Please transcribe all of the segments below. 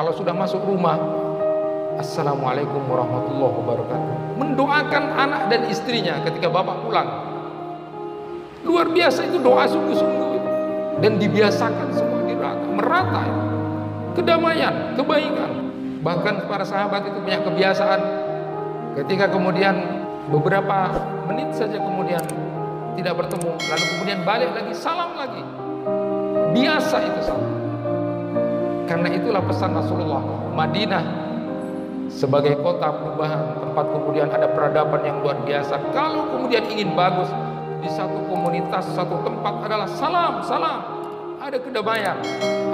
kalau sudah masuk rumah, Assalamualaikum warahmatullahi wabarakatuh. Mendoakan anak dan istrinya ketika bapak pulang. Luar biasa itu doa sungguh-sungguh itu. Dan dibiasakan semua merata itu. Kedamaian, kebaikan. Bahkan para sahabat itu punya kebiasaan ketika kemudian beberapa menit saja kemudian tidak bertemu, lalu kemudian balik lagi, salam lagi. Biasa itu salam. Karena itulah pesan Rasulullah, Madinah sebagai kota perubahan, tempat kemudian ada peradaban yang luar biasa. Kalau kemudian ingin bagus di satu komunitas, satu tempat adalah salam, salam. Ada kedamaian,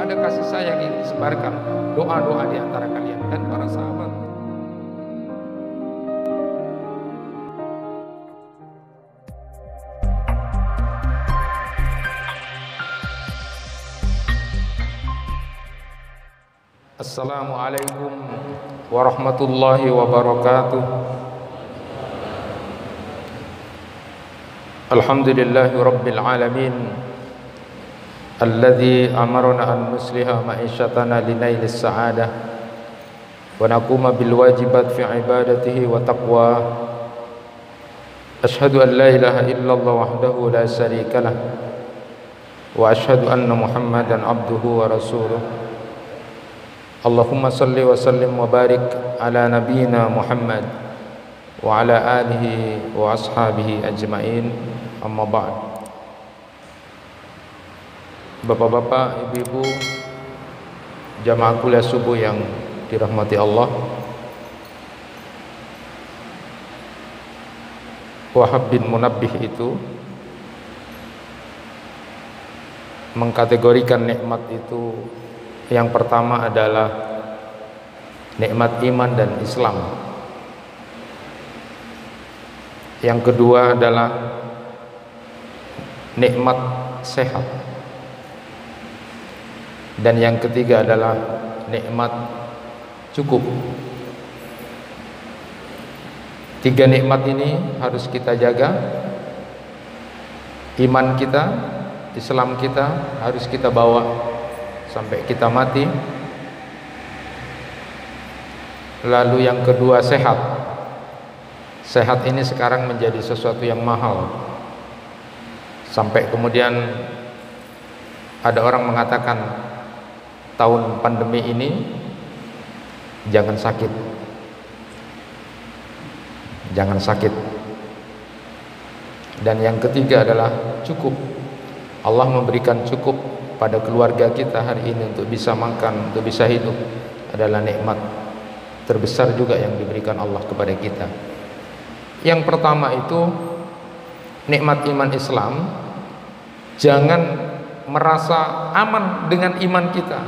ada kasih sayang yang disebarkan, doa-doa di antara kalian dan para sahabat. Assalamualaikum warahmatullahi wabarakatuh. Alhamdulillahi rabbil alamin, alladzi amarna an nusliha ma'isyatana linailis sa'adah wa naquma bil wajibat fi ibadatihi wa taqwa. Ashhadu an la ilaha illallah wahdahu la syarikalah wa ashhadu anna Muhammadan abduhu wa rasuluh. Allahumma salli wa sallim wa barik ala nabiyyina Muhammad wa ala alihi wa ashabihi ajma'in, amma ba'd. Bapak-bapak, ibu-ibu, jamaah kuliah subuh yang dirahmati Allah, Wahab bin Munabbih itu mengkategorikan nikmat itu, yang pertama adalah nikmat iman dan Islam. Yang kedua adalah nikmat sehat. Dan yang ketiga adalah nikmat cukup. Tiga nikmat ini harus kita jaga. Iman kita, Islam kita harus kita bawa sampai kita mati. Lalu yang kedua sehat. Sehat ini sekarang menjadi sesuatu yang mahal. Sampai kemudian ada orang mengatakan tahun pandemi ini jangan sakit. Jangan sakit. Dan yang ketiga adalah cukup. Allah memberikan cukup pada keluarga kita hari ini untuk bisa makan, untuk bisa hidup, adalah nikmat terbesar juga yang diberikan Allah kepada kita. Yang pertama itu nikmat iman Islam. Jangan merasa aman dengan iman kita.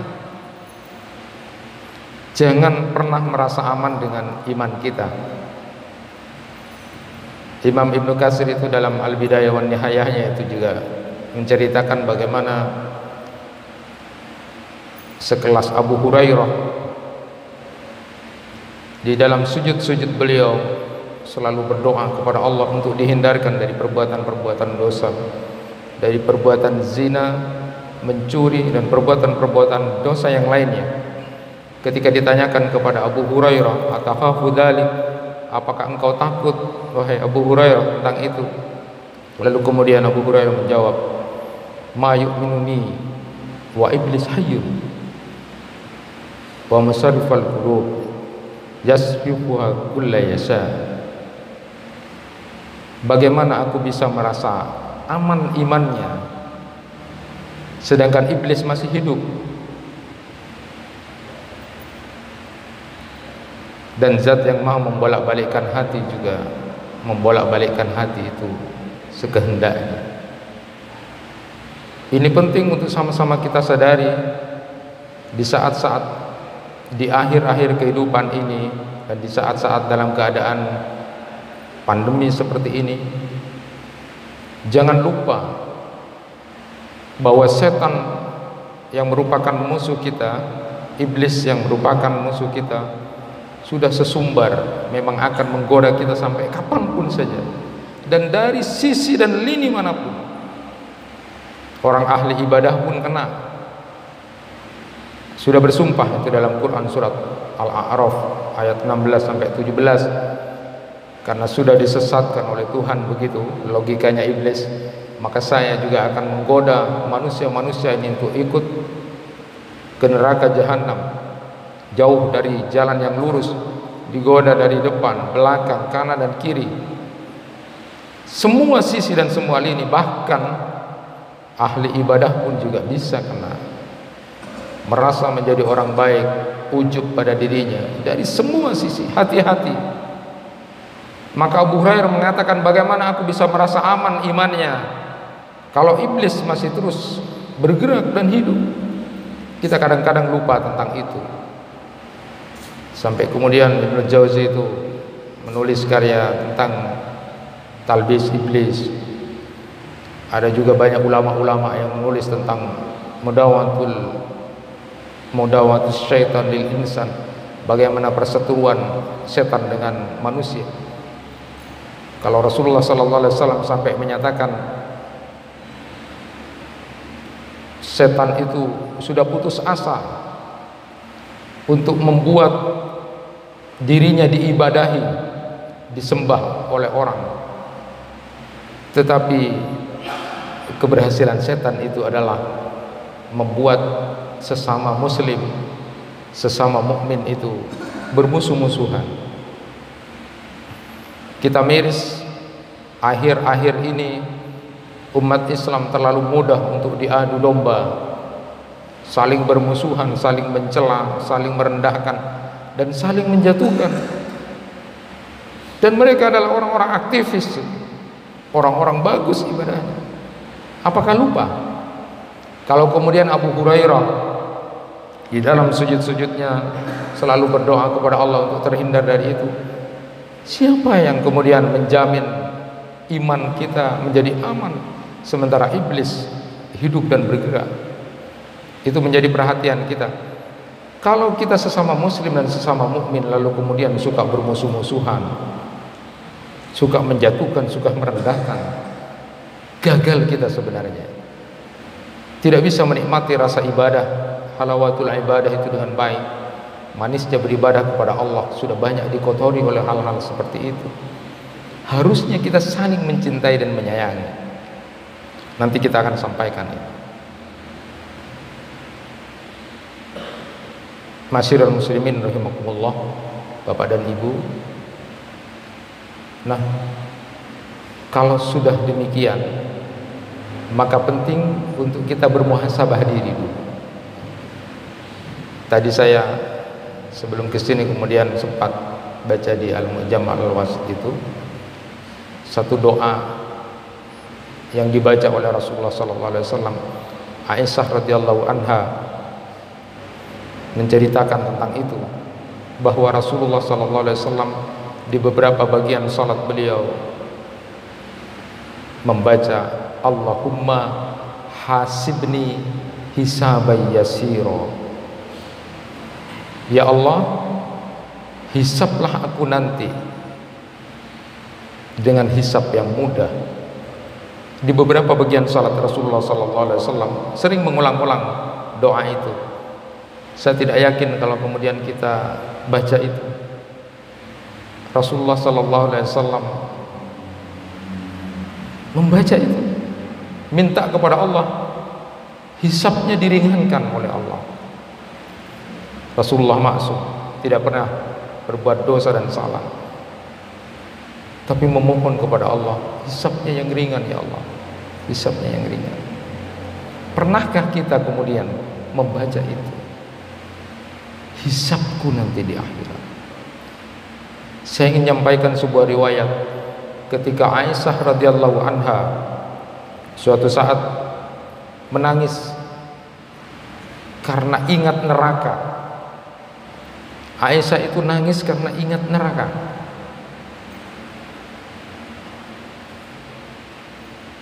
Jangan pernah merasa aman dengan iman kita. Imam Ibnu Katsir itu dalam Al-Bidayah wan Nihayahnya itu juga menceritakan bagaimana sekelas Abu Hurairah di dalam sujud-sujud beliau selalu berdoa kepada Allah untuk dihindarkan dari perbuatan-perbuatan dosa, dari perbuatan zina, mencuri, dan perbuatan-perbuatan dosa yang lainnya. Ketika ditanyakan kepada Abu Hurairah, "Atakhafu dzalik?" Apakah engkau takut wahai Abu Hurairah tentang itu? Lalu kemudian Abu Hurairah menjawab, "Ma yu'minuni wa iblis hayyun wa musarrifal qulub yasfifuha kulla yasha." Bagaimana aku bisa merasa aman imannya sedangkan iblis masih hidup? Dan zat yang maha membolak-balikkan hati juga membolak-balikkan hati itu sekehendaknya. Ini penting untuk sama-sama kita sadari di saat-saat di akhir-akhir kehidupan ini, dan di saat-saat dalam keadaan pandemi seperti ini. Jangan lupa bahwa setan yang merupakan musuh kita, iblis yang merupakan musuh kita, sudah sesumbar, memang akan menggoda kita sampai kapanpun saja, dan dari sisi dan lini manapun. Orang ahli ibadah pun kena, sudah bersumpah itu dalam Quran surat Al-A'raf ayat 16 sampai 17, karena sudah disesatkan oleh Tuhan, begitu logikanya iblis, maka saya juga akan menggoda manusia-manusia ini untuk ikut ke neraka jahanam, jauh dari jalan yang lurus, digoda dari depan, belakang, kanan dan kiri, semua sisi dan semua lini. Bahkan ahli ibadah pun juga bisa kena, merasa menjadi orang baik, ujub pada dirinya dari semua sisi. Hati-hati. Maka Abu Hurairah mengatakan, bagaimana aku bisa merasa aman imannya kalau iblis masih terus bergerak dan hidup? Kita kadang-kadang lupa tentang itu. Sampai kemudian Ibnu Jauzi itu menulis karya tentang talbis iblis. Ada juga banyak ulama-ulama yang menulis tentang mudawatus syaitan lil insan, bagaimana perseteruan setan dengan manusia. Kalau Rasulullah sallallahu alaihi wasallam sampai menyatakan setan itu sudah putus asa untuk membuat dirinya diibadahi, disembah oleh orang, tetapi keberhasilan setan itu adalah membuat sesama muslim, sesama mukmin itu bermusuh-musuhan. Kita miris akhir-akhir ini umat Islam terlalu mudah untuk diadu domba, saling bermusuhan, saling mencela, saling merendahkan dan saling menjatuhkan. Dan mereka adalah orang-orang aktivis, orang-orang bagus ibadahnya. Apakah lupa kalau kemudian Abu Hurairah di dalam sujud-sujudnya selalu berdoa kepada Allah untuk terhindar dari itu? Siapa yang kemudian menjamin iman kita menjadi aman sementara iblis hidup dan bergerak? Itu menjadi perhatian kita. Kalau kita sesama muslim dan sesama mukmin lalu kemudian suka bermusuh-musuhan, suka menjatuhkan, suka merendahkan, gagal kita sebenarnya. Tidak bisa menikmati rasa ibadah, halawatul ibadah itu dengan baik. Manisnya beribadah kepada Allah sudah banyak dikotori oleh hal-hal seperti itu. Harusnya kita saling mencintai dan menyayangi. Nanti kita akan sampaikan itu. Masyiral muslimin rahimakumullah, Bapak dan Ibu. Nah, kalau sudah demikian, maka penting untuk kita bermuhasabah diri dulu. Tadi saya sebelum kesini kemudian sempat baca di Al-Mu'jam Al-Wasit itu satu doa yang dibaca oleh Rasulullah SAW. Aisyah radhiyallahu anha menceritakan tentang itu, bahwa Rasulullah SAW di beberapa bagian salat beliau membaca Allahumma hasibni hisaban yasira. Ya Allah, hisablah aku nanti dengan hisab yang mudah. Di beberapa bagian salat Rasulullah SAW sering mengulang-ulang doa itu. Saya tidak yakin kalau kemudian kita baca itu. Rasulullah SAW membaca itu, minta kepada Allah hisabnya diringankan oleh Allah. Rasulullah maksum, tidak pernah berbuat dosa dan salah, tapi memohon kepada Allah hisabnya yang ringan. Ya Allah, hisabnya yang ringan. Pernahkah kita kemudian membaca itu? Hisabku nanti di akhirat. Saya ingin menyampaikan sebuah riwayat ketika Aisyah radhiyallahu anha suatu saat menangis karena ingat neraka. Aisyah itu nangis karena ingat neraka.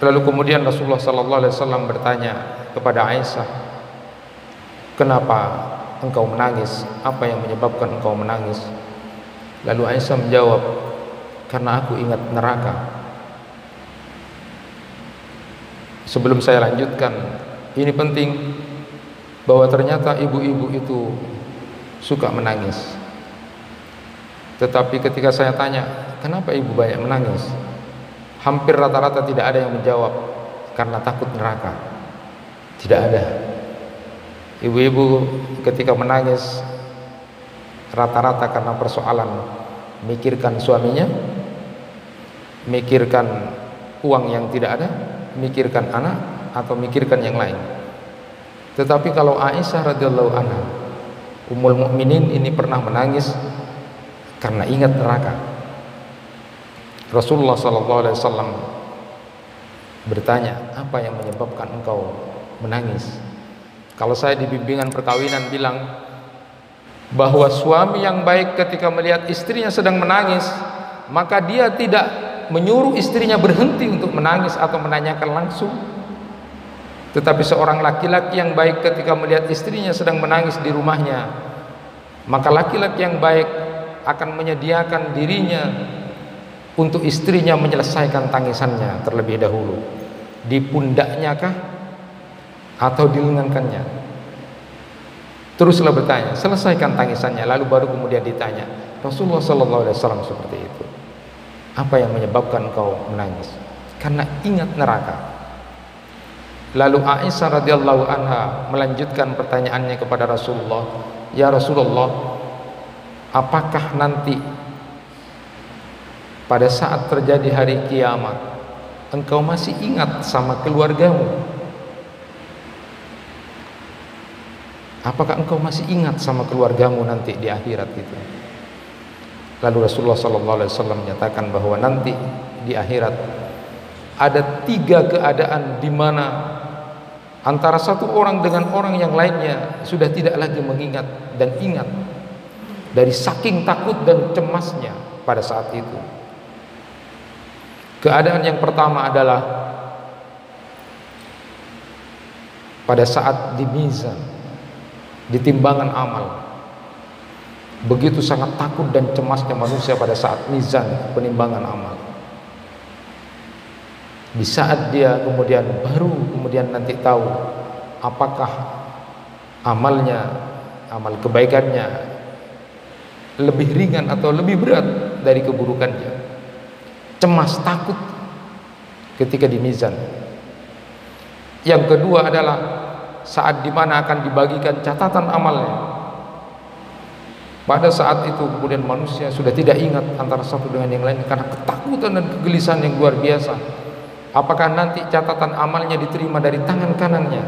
Lalu kemudian Rasulullah SAW bertanya kepada Aisyah, kenapa engkau menangis? Apa yang menyebabkan engkau menangis? Lalu Aisyah menjawab, karena aku ingat neraka. Sebelum saya lanjutkan, ini penting. bahwa ternyata ibu-ibu itu suka menangis. Tetapi ketika saya tanya, kenapa ibu banyak menangis? Hampir rata-rata tidak ada yang menjawab karena takut neraka. Tidak ada. Ibu-ibu ketika menangis rata-rata karena persoalan mikirkan suaminya, mikirkan uang yang tidak ada, mikirkan anak, atau mikirkan yang lain. Tetapi kalau Aisyah radhiyallahu anha, Ummul Mukminin, ini pernah menangis karena ingat neraka. Rasulullah sallallahu alaihi wasallam bertanya, apa yang menyebabkan engkau menangis? Kalau saya di bimbingan perkawinan bilang bahwa suami yang baik ketika melihat istrinya sedang menangis, maka dia tidak menyuruh istrinya berhenti untuk menangis atau menanyakan langsung. Tetapi seorang laki-laki yang baik ketika melihat istrinya sedang menangis di rumahnya, maka laki-laki yang baik akan menyediakan dirinya untuk istrinya menyelesaikan tangisannya terlebih dahulu. Di pundaknya kah atau di lengankannya? Teruslah bertanya, selesaikan tangisannya, lalu baru kemudian ditanya. Rasulullah sallallahu alaihi wasallam seperti itu. Apa yang menyebabkan engkau menangis? Karena ingat neraka. Lalu Aisyah radhiyallahu anha melanjutkan pertanyaannya kepada Rasulullah, ya Rasulullah, apakah nanti pada saat terjadi hari kiamat engkau masih ingat sama keluargamu? Apakah engkau masih ingat sama keluargamu nanti di akhirat itu? Lalu Rasulullah SAW menyatakan bahwa nanti di akhirat ada 3 keadaan di mana antara satu orang dengan orang yang lainnya sudah tidak lagi mengingat dan ingat dari saking takut dan cemasnya pada saat itu. Keadaan yang pertama adalah pada saat di mizan, di timbangan amal. Begitu sangat takut dan cemasnya manusia pada saat mizan, penimbangan amal. Di saat dia kemudian nanti tahu apakah amalnya, amal kebaikannya lebih ringan atau lebih berat dari keburukannya. Cemas, takut ketika di mizan. Yang kedua adalah saat dimana akan dibagikan catatan amalnya. Pada saat itu kemudian manusia sudah tidak ingat antara satu dengan yang lain karena ketakutan dan kegelisahan yang luar biasa. Apakah nanti catatan amalnya diterima dari tangan kanannya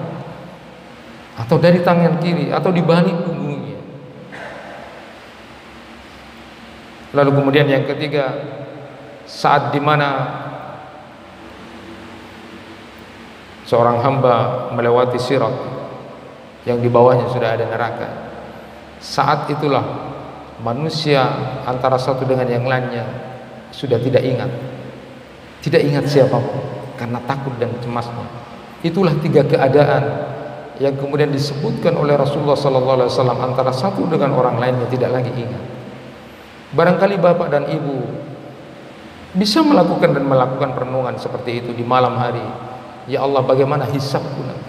atau dari tangan kiri atau di balik punggungnya? Lalu kemudian yang ketiga, saat dimana seorang hamba melewati sirat yang di bawahnya sudah ada neraka. Saat itulah manusia antara satu dengan yang lainnya sudah tidak ingat siapapun karena takut dan cemasnya. Itulah 3 keadaan yang kemudian disebutkan oleh Rasulullah SAW antara satu dengan orang lainnya tidak lagi ingat. Barangkali bapak dan ibu bisa melakukan perenungan seperti itu di malam hari. Ya Allah, bagaimana hisabku nanti?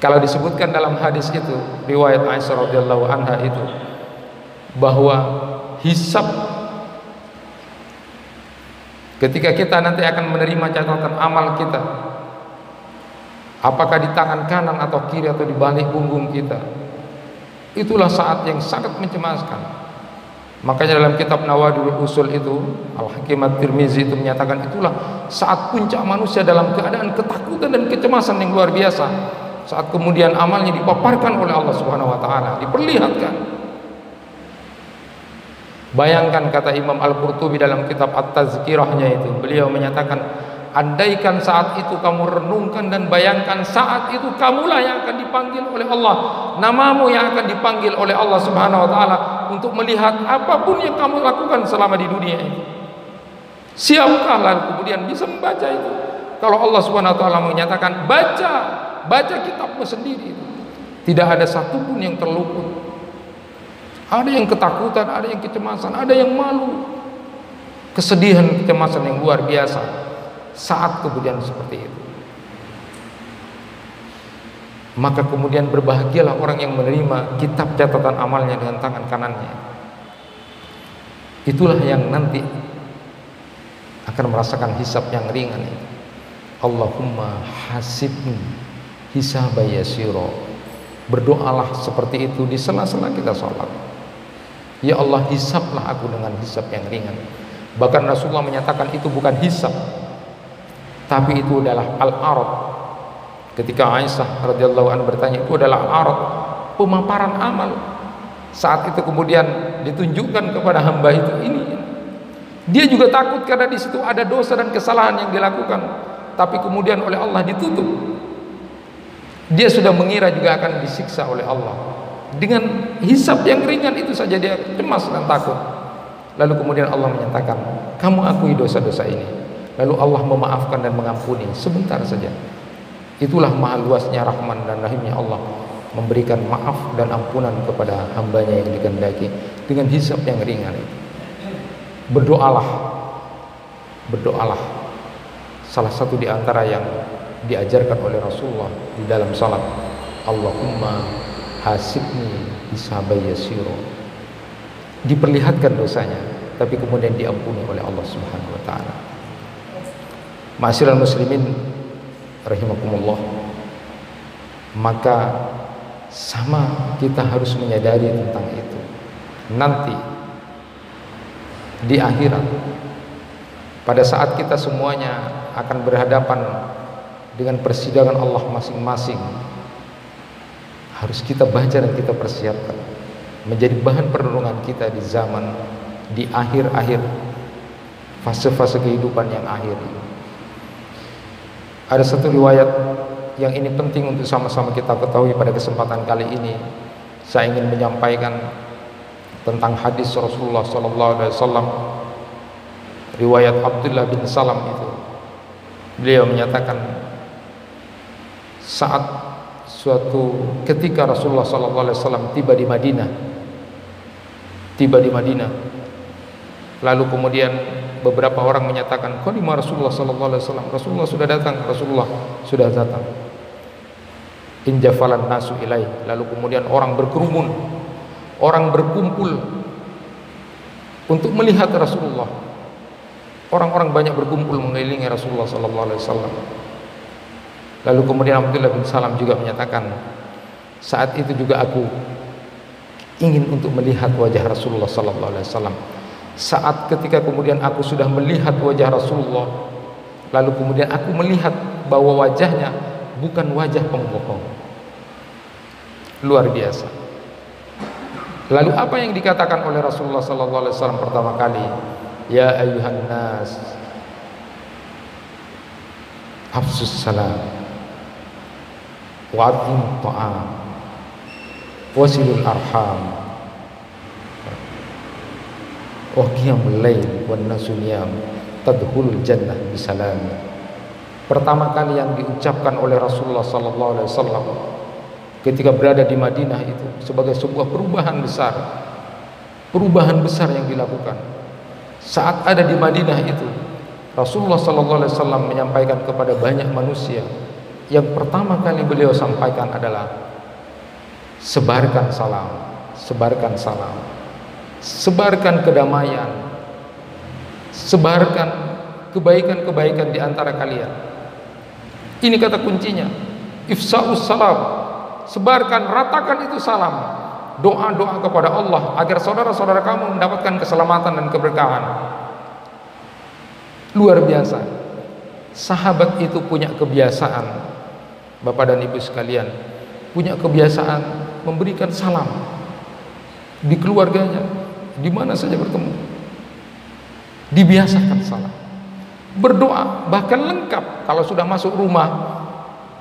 Kalau disebutkan dalam hadis itu, riwayat Aisyah radhiyallahu anha itu, bahwa hisab ketika kita nanti akan menerima catatan amal kita, apakah di tangan kanan atau kiri atau di balik punggung kita, itulah saat yang sangat mencemaskan. Makanya dalam kitab Nawadul Usul itu, Al-Hakim At-Tirmizi itu menyatakan itulah saat puncak manusia dalam keadaan ketakutan dan kecemasan yang luar biasa. Saat kemudian amalnya dipaparkan oleh Allah Subhanahu wa taala, diperlihatkan. Bayangkan, kata Imam Al-Qurtubi dalam kitab At-Tazkirahnya itu, beliau menyatakan, andaikan saat itu kamu renungkan dan bayangkan saat itu kamulah yang akan dipanggil oleh Allah, namamu yang akan dipanggil oleh Allah Subhanahu wa taala untuk melihat apapun yang kamu lakukan selama di dunia ini. Siapkah lalu kemudian bisa membaca itu? Kalau Allah Subhanahu wa taala menyatakan baca kitabmu sendiri, tidak ada satupun yang terluput. Ada yang ketakutan, ada yang kecemasan, ada yang malu, kesedihan, kecemasan yang luar biasa saat kemudian seperti itu. Maka kemudian berbahagialah orang yang menerima kitab catatan amalnya dengan tangan kanannya. Itulah yang nanti akan merasakan hisab yang ringan itu. Allahumma hasibni hisaban yasira. Berdoalah seperti itu di sela-sela kita sholat. Ya Allah, hisablah aku dengan hisab yang ringan. Bahkan Rasulullah menyatakan itu bukan hisab, tapi itu adalah al-arad. Ketika Aisyah radhiyallahu anha bertanya, itu adalah al-arad, pemaparan amal. Saat itu kemudian ditunjukkan kepada hamba itu ini. Dia juga takut karena di situ ada dosa dan kesalahan yang dilakukan, tapi kemudian oleh Allah ditutup. Dia sudah mengira juga akan disiksa oleh Allah. Dengan hisab yang ringan itu saja dia cemas dan takut. Lalu kemudian Allah menyatakan, kamu akui dosa-dosa ini. Lalu Allah memaafkan dan mengampuni sebentar saja. Itulah maha luasnya Rahman dan Rahimnya Allah, memberikan maaf dan ampunan kepada hambanya yang dikehendaki dengan hisab yang ringan itu. Berdoalah. Salah satu di antara yang diajarkan oleh Rasulullah di dalam salat, Allahumma hasibni hisaban yasira. Diperlihatkan dosanya, tapi kemudian diampuni oleh Allah Subhanahu wa taala. Ma'asyiral muslimin rahimakumullah. Maka sama kita harus menyadari tentang itu. Nanti di akhirat, pada saat kita semuanya akan berhadapan dengan persidangan Allah masing-masing, harus kita baca dan kita persiapkan menjadi bahan perenungan kita di zaman, di akhir-akhir fase-fase kehidupan yang akhir ini. Ada satu riwayat yang ini penting untuk sama-sama kita ketahui pada kesempatan kali ini. Saya ingin menyampaikan tentang hadis Rasulullah SAW, riwayat Abdullah bin Salam itu. Beliau menyatakan, saat suatu ketika Rasulullah SAW tiba di Madinah, lalu kemudian beberapa orang menyatakan, qadima Rasulullah SAW, Rasulullah sudah datang, Rasulullah sudah datang. Injafalan nasu ilaih, lalu kemudian orang berkerumun, orang berkumpul untuk melihat Rasulullah. Orang-orang banyak berkumpul mengelilingi Rasulullah SAW. Lalu kemudian Abdullah bin Salam juga menyatakan, saat itu juga aku ingin untuk melihat wajah Rasulullah SAW. Saat ketika kemudian aku sudah melihat wajah Rasulullah, lalu kemudian aku melihat bahwa wajahnya bukan wajah pembohong. Luar biasa. Lalu apa yang dikatakan oleh Rasulullah SAW pertama kali? Ya ayyuhan nas, hafsus salam, wa'atim ta'am, wasilul arham, wa qiyamul lail wan nasu niyam, tadkhulul jannah bisalam. Pertama kali yang diucapkan oleh Rasulullah SAW ketika berada di Madinah itu sebagai sebuah perubahan besar yang dilakukan. Saat ada di Madinah itu, Rasulullah SAW menyampaikan kepada banyak manusia. Yang pertama kali beliau sampaikan adalah sebarkan salam, sebarkan kedamaian, sebarkan kebaikan-kebaikan di antara kalian. Ini kata kuncinya, ifsa'us salam, sebarkan, ratakan itu salam. Doa-doa kepada Allah agar saudara-saudara kamu mendapatkan keselamatan dan keberkahan. Luar biasa. Sahabat itu punya kebiasaan, Bapak dan Ibu sekalian, punya kebiasaan memberikan salam di keluarganya, di mana saja bertemu. Dibiasakan salam. Berdoa bahkan lengkap kalau sudah masuk rumah,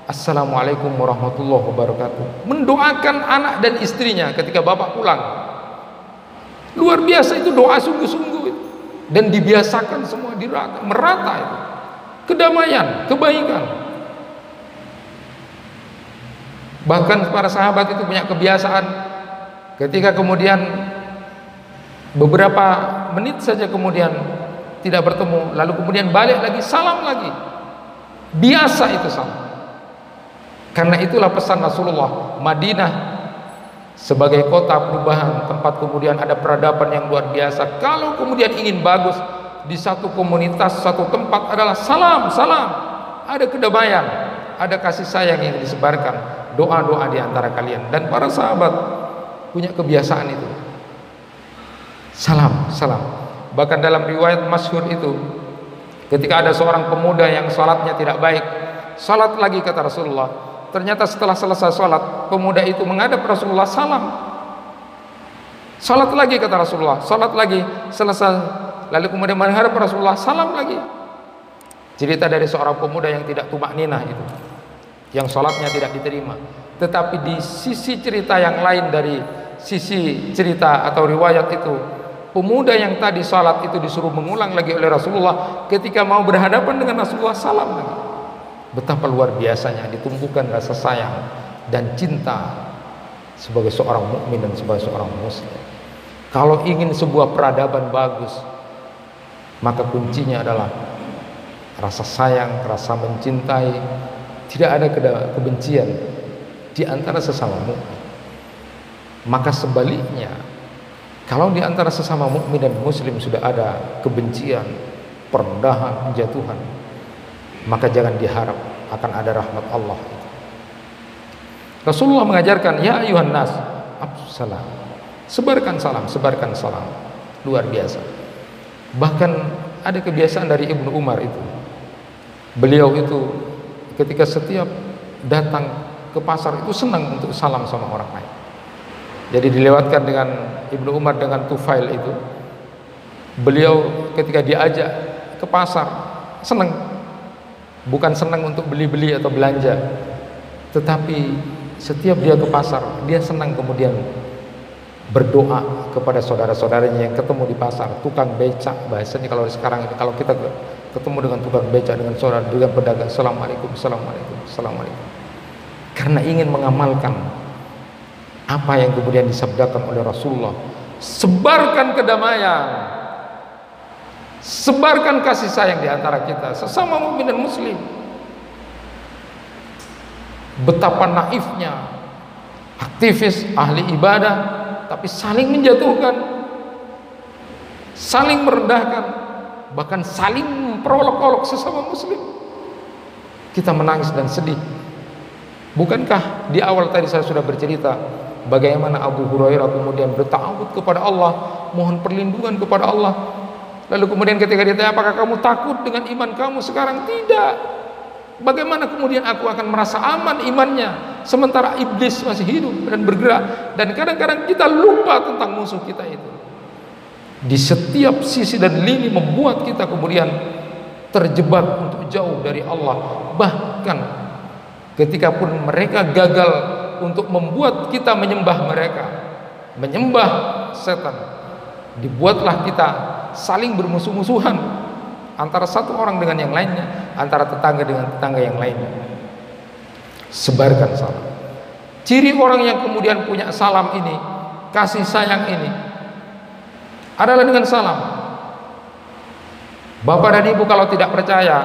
Assalamualaikum warahmatullahi wabarakatuh. Mendoakan anak dan istrinya ketika bapak pulang. Luar biasa, itu doa sungguh-sungguh dan dibiasakan semua merata itu. Kedamaian, kebaikan. Bahkan para sahabat itu punya kebiasaan ketika kemudian beberapa menit saja kemudian tidak bertemu, lalu kemudian balik lagi, salam lagi. Biasa itu salam. Karena itulah pesan Rasulullah, Madinah sebagai kota perubahan, tempat kemudian ada peradaban yang luar biasa. Kalau kemudian ingin bagus di satu komunitas, satu tempat adalah salam, ada kedamaian, ada kasih sayang yang disebarkan, doa-doa di antara kalian. Dan para sahabat punya kebiasaan itu, salam. Bahkan dalam riwayat masyhur itu, ketika ada seorang pemuda yang salatnya tidak baik, salat lagi kata Rasulullah. Ternyata setelah selesai salat, pemuda itu menghadap Rasulullah, salam. Salat lagi kata Rasulullah, salat lagi, selesai, lalu kemudian menghadap Rasulullah, salam lagi. Cerita dari seorang pemuda yang tidak tumak ninah itu, yang salatnya tidak diterima. Tetapi di sisi cerita yang lain, dari sisi cerita atau riwayat itu, pemuda yang tadi salat itu disuruh mengulang lagi oleh Rasulullah. Ketika mau berhadapan dengan Rasulullah, salam lagi. Betapa luar biasanya ditumbuhkan rasa sayang dan cinta sebagai seorang mukmin dan sebagai seorang muslim. Kalau ingin sebuah peradaban bagus, maka kuncinya adalah rasa sayang, rasa mencintai. Tidak ada kebencian di antara sesama mukmin. Maka sebaliknya, kalau di antara sesama mukmin dan muslim sudah ada kebencian, perendahan, penjatuhan, maka jangan diharap akan ada rahmat Allah. Rasulullah mengajarkan, ya ayuhan nas, absalam, sebarkan salam, luar biasa. Bahkan ada kebiasaan dari Ibnu Umar itu, beliau itu ketika setiap datang ke pasar itu senang untuk salam sama orang lain. Jadi dilewatkan dengan Ibnu Umar dengan Tufail itu, beliau ketika diajak ke pasar senang. Bukan senang untuk beli-beli atau belanja, tetapi setiap dia ke pasar, dia senang kemudian berdoa kepada saudara-saudaranya yang ketemu di pasar, tukang becak bahasanya kalau sekarang ini. Kalau kita ketemu dengan tukang becak, dengan saudara, dengan pedagang, assalamualaikum. Karena ingin mengamalkan apa yang kemudian disabdakan oleh Rasulullah, sebarkan kedamaian, sebarkan kasih sayang di antara kita sesama mukmin dan muslim. Betapa naifnya aktivis ahli ibadah, tapi saling menjatuhkan, saling merendahkan, bahkan saling memperolok-olok sesama muslim. Kita menangis dan sedih. Bukankah di awal tadi saya sudah bercerita bagaimana Abu Hurairah kemudian bertawud kepada Allah, mohon perlindungan kepada Allah. Lalu kemudian ketika ditanya, apakah kamu takut dengan iman kamu sekarang? Tidak. Bagaimana kemudian aku akan merasa aman imannya sementara iblis masih hidup dan bergerak? Dan kadang-kadang kita lupa tentang musuh kita itu. Di setiap sisi dan lini membuat kita kemudian terjebak untuk jauh dari Allah. Bahkan ketika pun mereka gagal untuk membuat kita menyembah mereka, menyembah setan, dibuatlah kita saling bermusuh-musuhan antara satu orang dengan yang lainnya, antara tetangga dengan tetangga yang lainnya. Sebarkan salam. Ciri orang yang kemudian punya salam ini, kasih sayang ini, adalah dengan salam. Bapak dan ibu kalau tidak percaya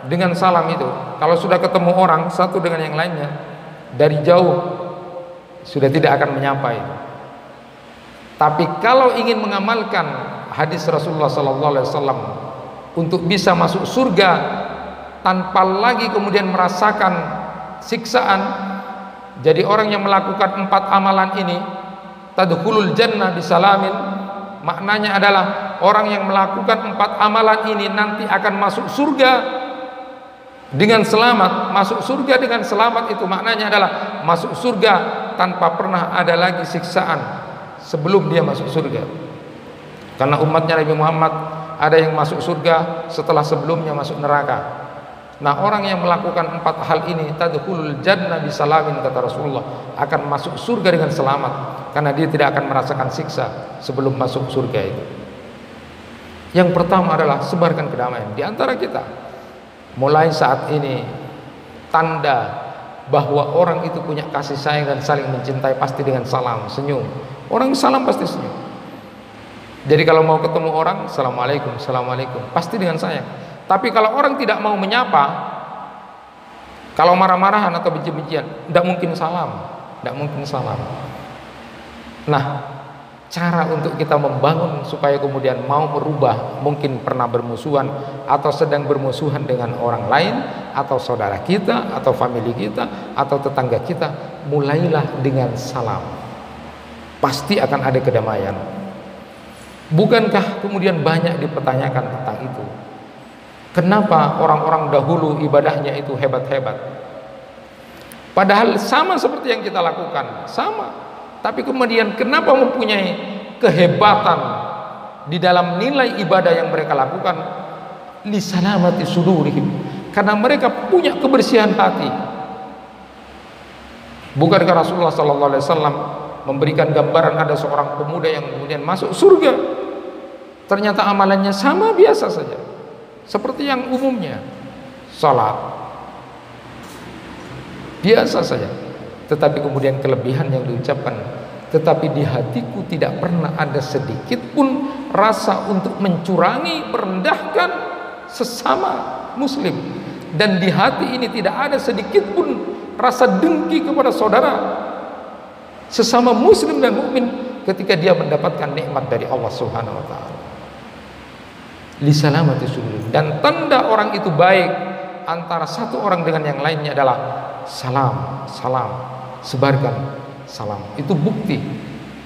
dengan salam itu, kalau sudah ketemu orang satu dengan yang lainnya, dari jauh sudah tidak akan menyapa itu. Tapi kalau ingin mengamalkan hadis Rasulullah SAW untuk bisa masuk surga tanpa lagi kemudian merasakan siksaan, jadi orang yang melakukan 4 amalan ini, tadkhulul jannah bisalamin, maknanya adalah orang yang melakukan 4 amalan ini nanti akan masuk surga dengan selamat. Masuk surga dengan selamat itu maknanya adalah masuk surga tanpa pernah ada lagi siksaan sebelum dia masuk surga. Karena umatnya Nabi Muhammad ada yang masuk surga setelah sebelumnya masuk neraka. Nah, orang yang melakukan 4 hal ini, tadkhulul jannah bisalamin, kata Rasulullah, akan masuk surga dengan selamat, karena dia tidak akan merasakan siksa sebelum masuk surga itu. Yang pertama adalah sebarkan kedamaian di antara kita. Mulai saat ini, tanda bahwa orang itu punya kasih sayang dan saling mencintai pasti dengan salam, senyum. Orang salam pasti senyum. Jadi kalau mau ketemu orang, assalamualaikum, assalamualaikum, pasti dengan sayang. Tapi kalau orang tidak mau menyapa, Kalau marah-marahan atau benci-bencian, tidak mungkin salam, tidak mungkin salam. Nah, cara untuk kita membangun supaya kemudian mau merubah, mungkin pernah bermusuhan atau sedang bermusuhan dengan orang lain, atau saudara kita, atau famili kita, atau tetangga kita, mulailah dengan salam. Pasti akan ada kedamaian. Bukankah kemudian banyak dipertanyakan tentang itu? Kenapa orang-orang dahulu ibadahnya itu hebat-hebat? Padahal sama seperti yang kita lakukan, sama. Tapi kemudian kenapa mempunyai kehebatan di dalam nilai ibadah yang mereka lakukan? Li salamati sudurihim, karena mereka punya kebersihan hati. Bukankah Rasulullah sallallahu alaihi wasallam memberikan gambaran ada seorang pemuda yang kemudian masuk surga? Ternyata amalannya sama biasa saja, seperti yang umumnya, salat biasa saja, tetapi kemudian kelebihan yang diucapkan, tetapi di hatiku tidak pernah ada sedikit pun rasa untuk mencurangi, merendahkan sesama muslim, dan di hati ini tidak ada sedikit pun rasa dengki kepada saudara sesama muslim dan mukmin ketika dia mendapatkan nikmat dari Allah Subhanahu wa taala. Li salamati sudur. Dan tanda orang itu baik antara satu orang dengan yang lainnya adalah salam, salam, sebarkan salam. Itu bukti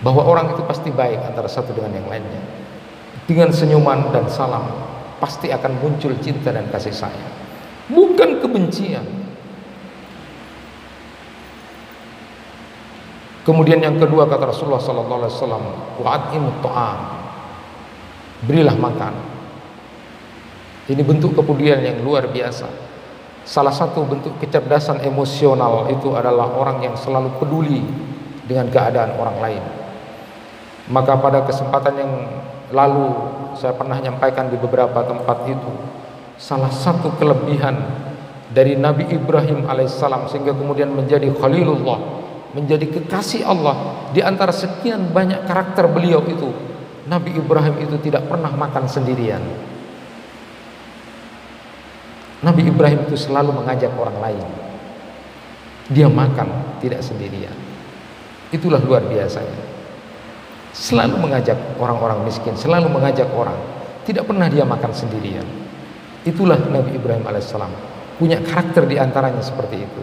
bahwa orang itu pasti baik antara satu dengan yang lainnya. Dengan senyuman dan salam pasti akan muncul cinta dan kasih sayang, bukan kebencian. Kemudian yang kedua kata Rasulullah sallallahu alaihi wasallam, wa'at'imut ta'am, berilah makan. Ini bentuk kepedulian yang luar biasa. Salah satu bentuk kecerdasan emosional itu adalah orang yang selalu peduli dengan keadaan orang lain. Maka pada kesempatan yang lalu saya pernah menyampaikan di beberapa tempat itu, salah satu kelebihan dari Nabi Ibrahim alaihissalam sehingga kemudian menjadi Khalilullah, menjadi kekasih Allah, di antara sekian banyak karakter beliau itu, Nabi Ibrahim itu tidak pernah makan sendirian. Nabi Ibrahim itu selalu mengajak orang lain. Dia makan tidak sendirian. Itulah luar biasanya. Selalu mengajak orang-orang miskin, selalu mengajak orang. Tidak pernah dia makan sendirian. Itulah Nabi Ibrahim alaihissalam. Punya karakter di antaranya seperti itu.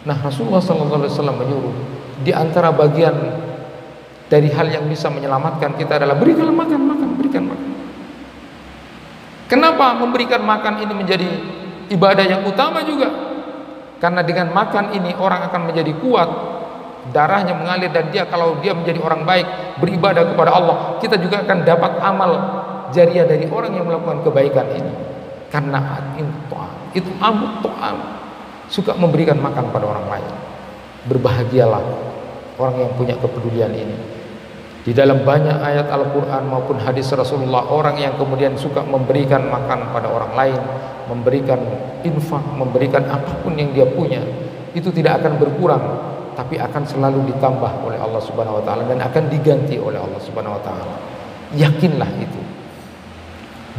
Nah, Rasulullah SAW menyuruh, di antara bagian dari hal yang bisa menyelamatkan kita adalah berikan makan, berikan makan. Kenapa memberikan makan ini menjadi ibadah yang utama juga? Karena dengan makan ini orang akan menjadi kuat, darahnya mengalir, dan dia kalau dia menjadi orang baik, beribadah kepada Allah, kita juga akan dapat amal jariah dari orang yang melakukan kebaikan ini. Karena itu amut to'am, suka memberikan makan pada orang lain. Berbahagialah orang yang punya kepedulian ini. Di dalam banyak ayat Al-Quran maupun hadis Rasulullah, orang yang kemudian suka memberikan makan pada orang lain, memberikan infak, memberikan apapun yang dia punya, itu tidak akan berkurang, tapi akan selalu ditambah oleh Allah Subhanahu wa taala dan akan diganti oleh Allah Subhanahu wa taala. Yakinlah itu.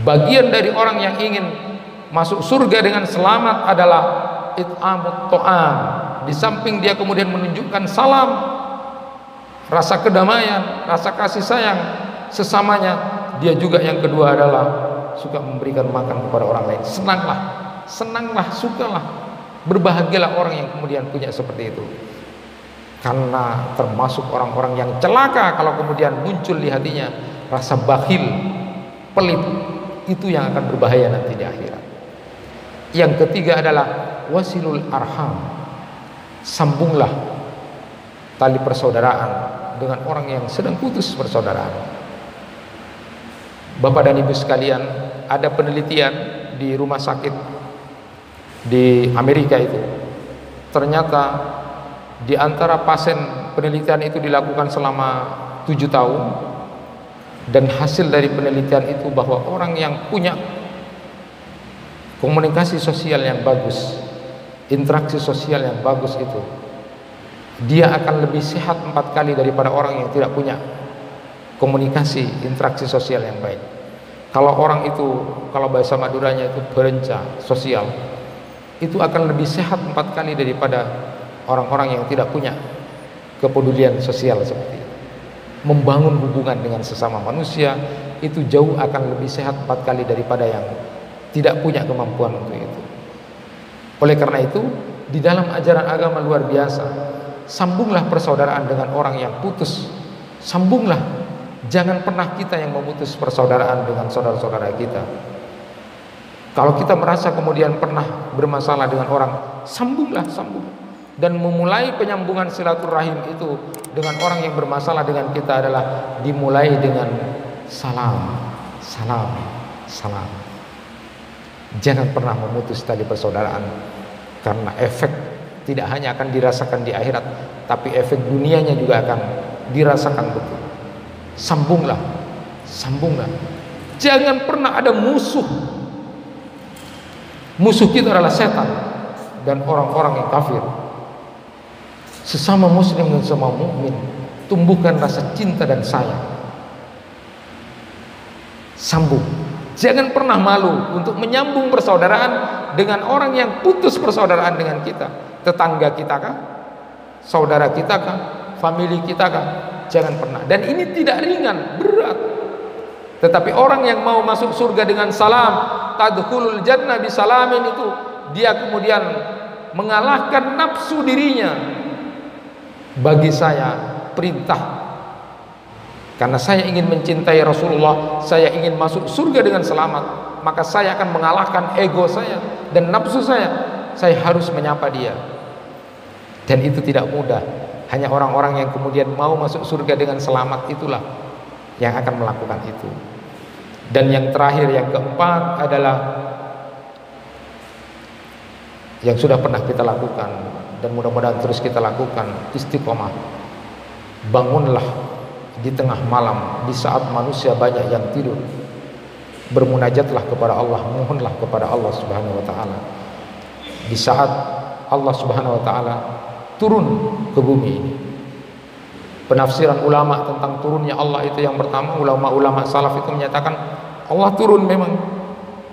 Bagian dari orang yang ingin masuk surga dengan selamat adalah it'amut ta'am. Di samping dia kemudian menunjukkan salam, rasa kedamaian, rasa kasih sayang sesamanya, dia juga yang kedua adalah suka memberikan makan kepada orang lain. Senanglah, sukalah, berbahagialah orang yang kemudian punya seperti itu. Karena termasuk orang-orang yang celaka kalau kemudian muncul di hatinya rasa bakhil, pelit, itu yang akan berbahaya nanti di akhirat. Yang ketiga adalah wasilul arham, sambunglah tali persaudaraan dengan orang yang sedang putus persaudaraan. Bapak dan Ibu sekalian, ada penelitian di rumah sakit di Amerika itu. Ternyata di antara pasien, penelitian itu dilakukan selama 7 tahun, dan hasil dari penelitian itu bahwa orang yang punya komunikasi sosial yang bagus, interaksi sosial yang bagus itu, dia akan lebih sehat 4 kali daripada orang yang tidak punya komunikasi, interaksi sosial yang baik. Kalau orang itu, kalau bahasa Maduranya itu berenca sosial, itu akan lebih sehat 4 kali daripada orang-orang yang tidak punya kepedulian sosial seperti itu. Membangun hubungan dengan sesama manusia itu jauh akan lebih sehat 4 kali daripada yang tidak punya kemampuan untuk itu. Oleh karena itu, di dalam ajaran agama luar biasa, sambunglah persaudaraan dengan orang yang putus. Sambunglah, jangan pernah kita yang memutus persaudaraan dengan saudara-saudara kita. Kalau kita merasa kemudian pernah bermasalah dengan orang, sambung. Dan memulai penyambungan silaturahim itu dengan orang yang bermasalah dengan kita adalah dimulai dengan salam. Jangan pernah memutus tali persaudaraan, karena efek tidak hanya akan dirasakan di akhirat, tapi efek dunianya juga akan dirasakan betul. Sambunglah. Jangan pernah ada musuh. Musuh kita adalah setan dan orang-orang yang kafir. Sesama muslim dan sesama mukmin, tumbuhkan rasa cinta dan sayang. Sambung. Jangan pernah malu untuk menyambung persaudaraan dengan orang yang putus persaudaraan dengan kita. Tetangga kita kah? Saudara kita kah? Famili kita kah? Jangan pernah. Dan ini tidak ringan, berat. Tetapi orang yang mau masuk surga dengan salam, tadkhulul jannah bisalamin, itu dia kemudian mengalahkan nafsu dirinya. Bagi saya perintah, karena saya ingin mencintai Rasulullah, saya ingin masuk surga dengan selamat, maka saya akan mengalahkan ego saya dan nafsu saya. Saya harus menyapa dia. Dan itu tidak mudah. Hanya orang-orang yang kemudian mau masuk surga dengan selamat itulah yang akan melakukan itu. Dan yang terakhir, yang keempat adalah yang sudah pernah kita lakukan dan mudah-mudahan terus kita lakukan, istiqomah. Bangunlah di tengah malam, di saat manusia banyak yang tidur, bermunajatlah kepada Allah, mohonlah kepada Allah Subhanahu wa taala. Di saat Allah Subhanahu wa taala turun ke bumi ini. Penafsiran ulama tentang turunnya Allah itu, yang pertama, ulama-ulama salaf itu menyatakan Allah turun memang,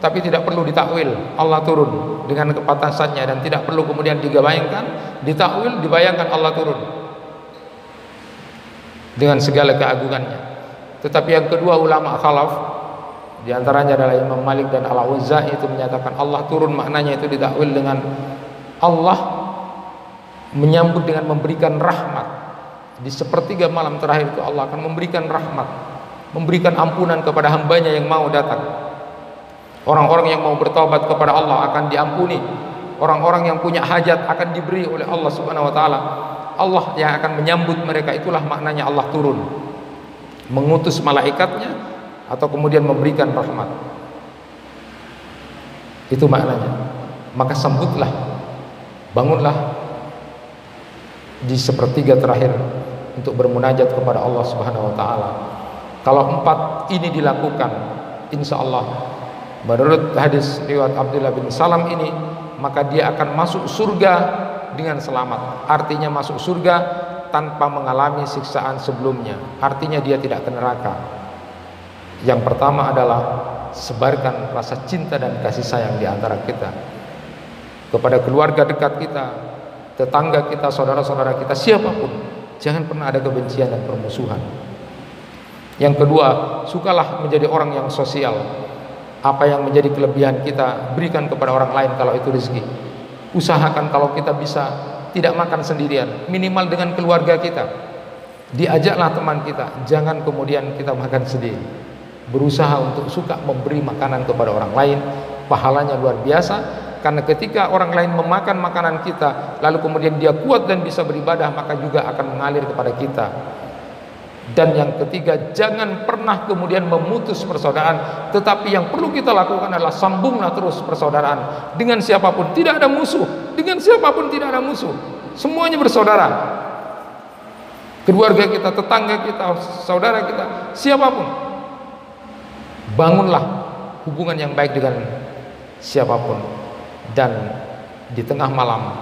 tapi tidak perlu ditakwil. Allah turun dengan kepantasannya dan tidak perlu kemudian dibayangkan, ditakwil, dibayangkan Allah turun dengan segala keagungannya. Tetapi yang kedua, ulama khalaf, di antaranya adalah Imam Malik dan Al-Auza'i, itu menyatakan Allah turun maknanya itu ditakwil dengan Allah menyambut dengan memberikan rahmat. Di sepertiga malam terakhir itu Allah akan memberikan rahmat, memberikan ampunan kepada hambanya yang mau datang. Orang-orang yang mau bertobat kepada Allah akan diampuni. Orang-orang yang punya hajat akan diberi oleh Allah Subhanahu wa taala. Allah yang akan menyambut mereka. Itulah maknanya Allah turun, mengutus malaikatnya atau kemudian memberikan rahmat. Itu maknanya. Maka sambutlah, bangunlah di sepertiga terakhir untuk bermunajat kepada Allah Subhanahu wa taala. Kalau 4 ini dilakukan, insya Allah menurut hadis riwayat Abdullah bin Salam ini, maka dia akan masuk surga dengan selamat. Artinya masuk surga tanpa mengalami siksaan sebelumnya. Artinya dia tidak ke neraka. Yang pertama adalah sebarkan rasa cinta dan kasih sayang di antara kita kepada keluarga dekat kita, tetangga kita, saudara-saudara kita, siapapun. Jangan pernah ada kebencian dan permusuhan. Yang kedua, sukalah menjadi orang yang sosial. Apa yang menjadi kelebihan kita berikan kepada orang lain kalau itu rezeki. Usahakan kalau kita bisa tidak makan sendirian, minimal dengan keluarga kita. Diajaklah teman kita, jangan kemudian kita makan sendiri. Berusaha untuk suka memberi makanan kepada orang lain, pahalanya luar biasa. Karena ketika orang lain memakan makanan kita, lalu kemudian dia kuat dan bisa beribadah, maka juga akan mengalir kepada kita. Dan yang ketiga, jangan pernah kemudian memutus persaudaraan. Tetapi yang perlu kita lakukan adalah sambunglah terus persaudaraan dengan siapapun. Tidak ada musuh, dengan siapapun tidak ada musuh. Semuanya bersaudara. Keluarga kita, tetangga kita, saudara kita, siapapun. Bangunlah hubungan yang baik dengan siapapun. Dan di tengah malam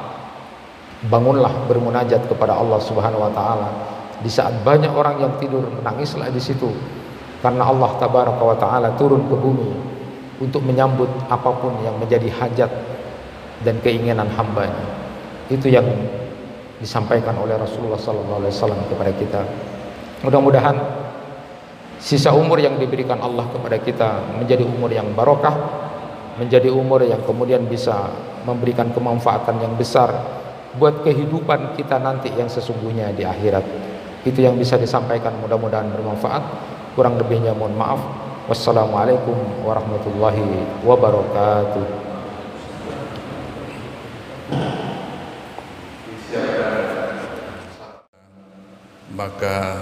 bangunlah bermunajat kepada Allah Subhanahu wa taala. Di saat banyak orang yang tidur, menangislah di situ, karena Allah Tabaraka wa taala turun ke bumi untuk menyambut apapun yang menjadi hajat dan keinginan hambanya. Itu yang disampaikan oleh Rasulullah SAW kepada kita. Mudah-mudahan sisa umur yang diberikan Allah kepada kita menjadi umur yang barokah, menjadi umur yang kemudian bisa memberikan kemanfaatan yang besar buat kehidupan kita nanti yang sesungguhnya di akhirat. Itu yang bisa disampaikan, mudah-mudahan bermanfaat. Kurang lebihnya mohon maaf. Wassalamualaikum warahmatullahi wabarakatuh. Maka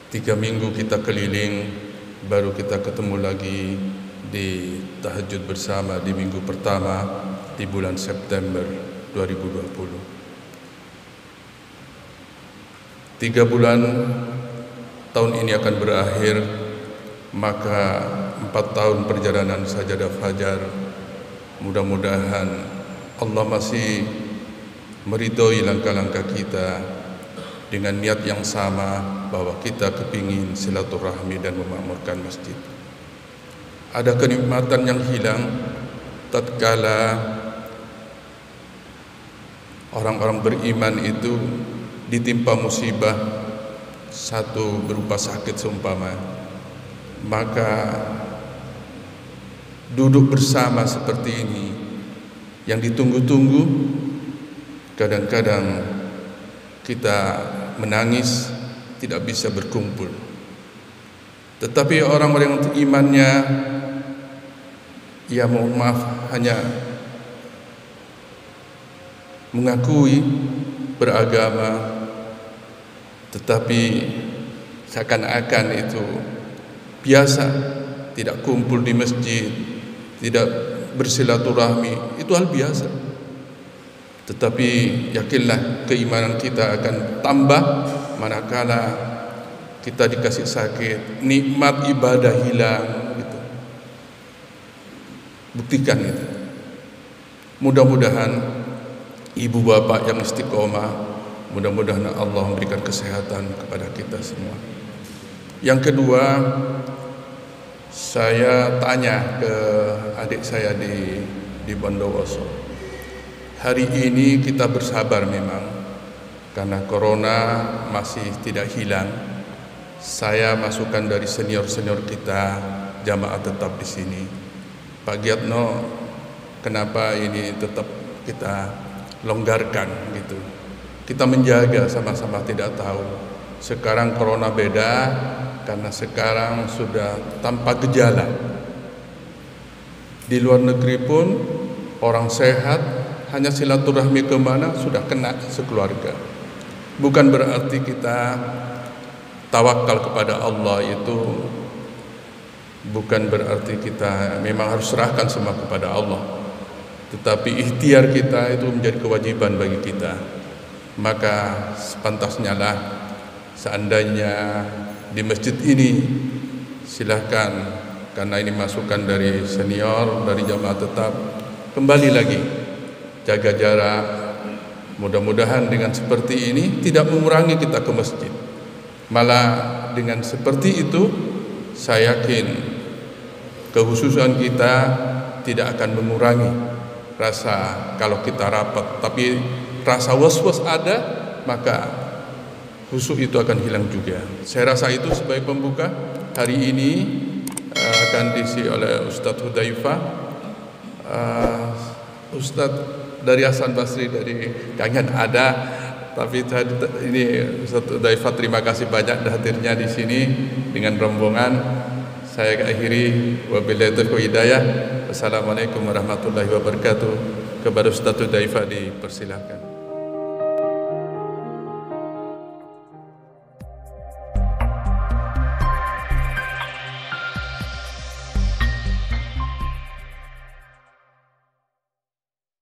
3 minggu kita keliling, baru kita ketemu lagi di tahajud bersama di minggu pertama di bulan September 2020. 3 bulan tahun ini akan berakhir, maka 4 tahun perjalanan sajadah fajar. Mudah-mudahan Allah masih meridhoi langkah-langkah kita dengan niat yang sama, bahwa kita kepingin silaturahmi dan memakmurkan masjid. Ada kenikmatan yang hilang tatkala orang-orang beriman itu ditimpa musibah, satu berupa sakit seumpama, maka duduk bersama seperti ini yang ditunggu-tunggu. Kadang-kadang kita menangis, tidak bisa berkumpul. Tetapi orang-orang yang imannya, ya mohon maaf, hanya mengakui beragama, tetapi seakan-akan itu biasa, tidak kumpul di masjid, tidak bersilaturahmi, itu hal biasa. Tetapi yakinlah keimanan kita akan tambah manakala kita dikasih sakit, nikmat ibadah hilang gitu. Buktikan itu. Mudah-mudahan ibu bapak yang istiqomah, mudah-mudahan Allah memberikan kesehatan kepada kita semua. Yang kedua, saya tanya ke adik saya di Bondowoso. Hari ini kita bersabar memang, karena corona masih tidak hilang. Saya masukkan dari senior-senior kita, jamaah tetap di sini. Pak Giatno, kenapa ini tetap kita longgarkan gitu? Kita menjaga sama-sama, tidak tahu. Sekarang corona beda, karena sekarang sudah tanpa gejala. Di luar negeri pun orang sehat hanya silaturahmi kemana sudah kena sekeluarga. Bukan berarti kita tawakal kepada Allah, itu bukan berarti kita memang harus serahkan semua kepada Allah, tetapi ikhtiar kita itu menjadi kewajiban bagi kita. Maka sepantasnya lah, seandainya di masjid ini, silahkan, karena ini masukan dari senior, dari jamaah tetap, kembali lagi jaga jarak. Mudah-mudahan dengan seperti ini tidak mengurangi kita ke masjid, malah dengan seperti itu saya yakin kehususan kita tidak akan mengurangi rasa kalau kita rapat, tapi rasa was-was ada, maka khusyuk itu akan hilang juga. Saya rasa itu sebagai pembuka. Hari ini akan diisi oleh Ustadz Hudzaifah, Ustadz dari Hasan Basri, dari Kangen ada, tapi ini Ustadz Hudzaifah, terima kasih banyak hadirnya di sini dengan rombongan. Saya akhiri, wabillahi taufiq wal hidayah. Wassalamualaikum warahmatullahi wabarakatuh. Kepada Ustadz Hudzaifah dipersilakan.